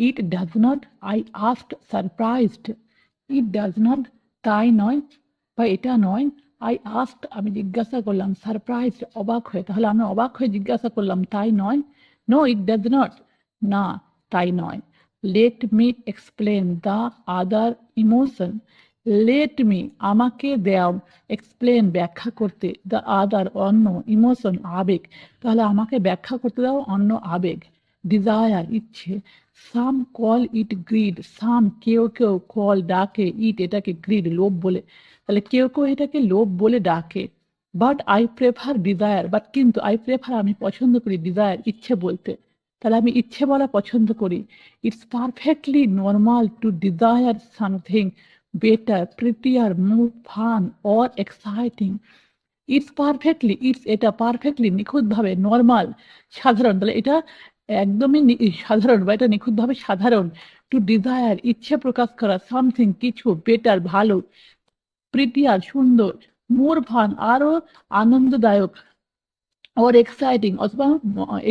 It does not, I asked surprised. It does not, তাই নয় বা এটা নয়। আই আস্কড, আমি জিজ্ঞাসা করলাম, সারপ্রাইজড, অবাক হয়ে, তাহলে আমি অবাক হয়ে জিজ্ঞাসা করলাম, তাই নয়। নো ইট ডাজ নট, না তাই নয়। Let me explain the other emotion. Let me, আমাকে দাও, এক্সপ্লেন, ব্যাখ্যা করতে, দ্য আদার, অন্য, ইমোশন, আবেগ, তাহলে আমাকে ব্যাখ্যা করতে দাও অন্য আবেগ। ডিজায়ার, ইচ্ছে। সাম কল ইট গ্রিড, সাম, কেউ কেউ, কল, ডাকে, ইট, এটাকে, গ্রিড, লোভ বলে, তাহলে কেউ কেউ এটাকে লোভ বলে ডাকে। But I prefer desire, but কিন্তু, আই প্রেফার, আমি পছন্দ করি, ডিজায়ার, ইচ্ছে বলতে, তাহলে আমি ইচ্ছে বলা পছন্দ করি। It's perfectly normal to desire something better, প্রিটিয়ার, more fun or exciting. It's perfectly, it's, এটা, পারফেক্টলি, নিখুঁতভাবে, নর্মাল, সাধারণ, তাহলে এটা একদমই সাধারণ বা এটা নিখুঁতভাবে সাধারণ। টু ডিজায়ার, ইচ্ছে প্রকাশ করা, সামথিং, কিছু, বেটার, ভালো, প্রিটিয়ার, সুন্দর, মোর ফান, আরো আনন্দদায়ক, ওর এক্সাইটিং, অথবা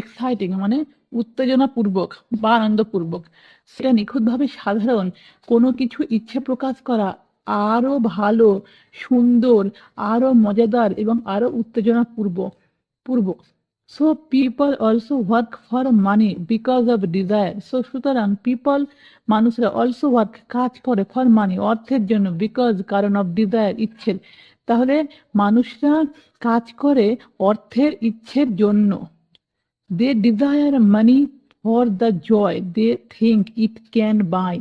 এক্সাইটিং মানে উত্তেজনাপূর্বক বা আনন্দপূর্বক, সেটা নিখুঁতভাবে সাধারণ, কোনো কিছু ইচ্ছে প্রকাশ করা আরো ভালো, সুন্দর, আরো মজাদার এবং আরো উত্তেজনাপূর্ব পূর্ব। So people also work for money because of desire. So সুতরাং পিপল, মানুষরা, অলসো ওয়ার্ক, কাজ করে, ফর মানি, অর্থের জন্য, বিকজ, কারণ, অফ ডিজায়ার, ইচ্ছের, তাহলে মানুষরা কাজ করে অর্থের, ইচ্ছের জন্য। They desire money for the joy they think it can buy.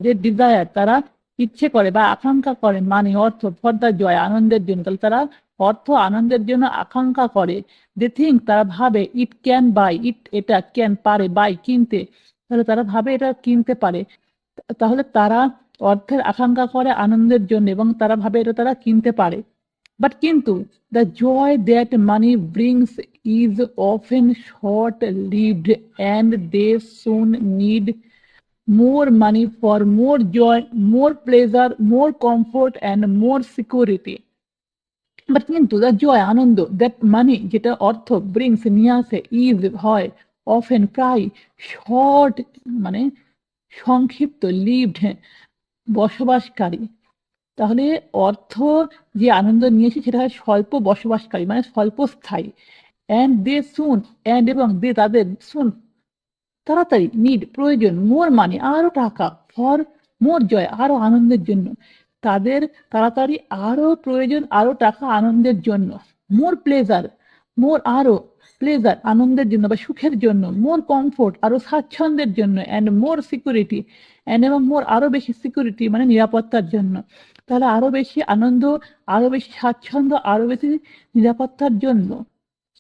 They desire, তারা ইচ্ছে করে বা আকাঙ্ক্ষা করে, মানি, অর্থ, ফর দ্য জয়, আনন্দের জন্য, তাহলে তারা অর্থ, আনন্দের জন্য আকাঙ্ক্ষা করে। দে থিঙ্ক, তারা ভাবে, ইট ক্যান বাই, ইট, এটা, ক্যান, পারে, বাই, কিনতে, তাহলে তারা ভাবে এটা কিনতে পারে, তাহলে তারা অর্থের আকাঙ্ক্ষা করে আনন্দের জন্য এবং তারা ভাবে এটা তারা কিনতে পারে। বাট কিন্তু, the joy that money brings is often short-lived, and they soon need more money for more joy, more pleasure, more comfort, and more security. But কিন্তু, দ্য জয়, আনন্দ, দ্যাট মানি, যেটা অর্থ, ব্রিংস, নিয়ে আসে, is, হয়, often, প্রায়, short মানে সংক্ষিপ্ত, লিভড, বসবাসকারী, তাহলে অর্থ যে আনন্দ নিয়েছে সেটা হয় স্বল্প বসবাসকারী মানে স্বল্পস্থায়ী। অ্যান্ড দে সুন, অ্যান্ড এবং দে, তাদের, সুন, তাড়াতাড়ি, নিড, প্রয়োজন, মোর মানি, আরো টাকা, ফর মোর জয়, আরো আনন্দের জন্য, তাদের তাড়াতাড়ি আরো প্রয়োজন, আরো টাকা, আনন্দের জন্য। মোর প্লেজার, মোর, আরো, প্লেজার, আনন্দের জন্য বা সুখের জন্য। মোর কমফোর্ট, আরো স্বাচ্ছন্দ্যের জন্য। অ্যান্ড মোর সিকিউরিটি, অ্যান্ড এবং মোর, আরো বেশি, সিকিউরিটি মানে নিরাপত্তার জন্য, তাহলে আরো বেশি আনন্দ, আরো বেশি স্বাচ্ছন্দ্য, আরো বেশি নিরাপত্তার জন্য।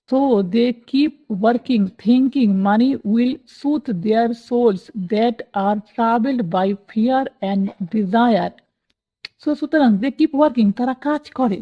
So they keep working, thinking money will soothe their souls that are troubled by fear and desire. So সুতরাং they keep working, তারা কাজ করে,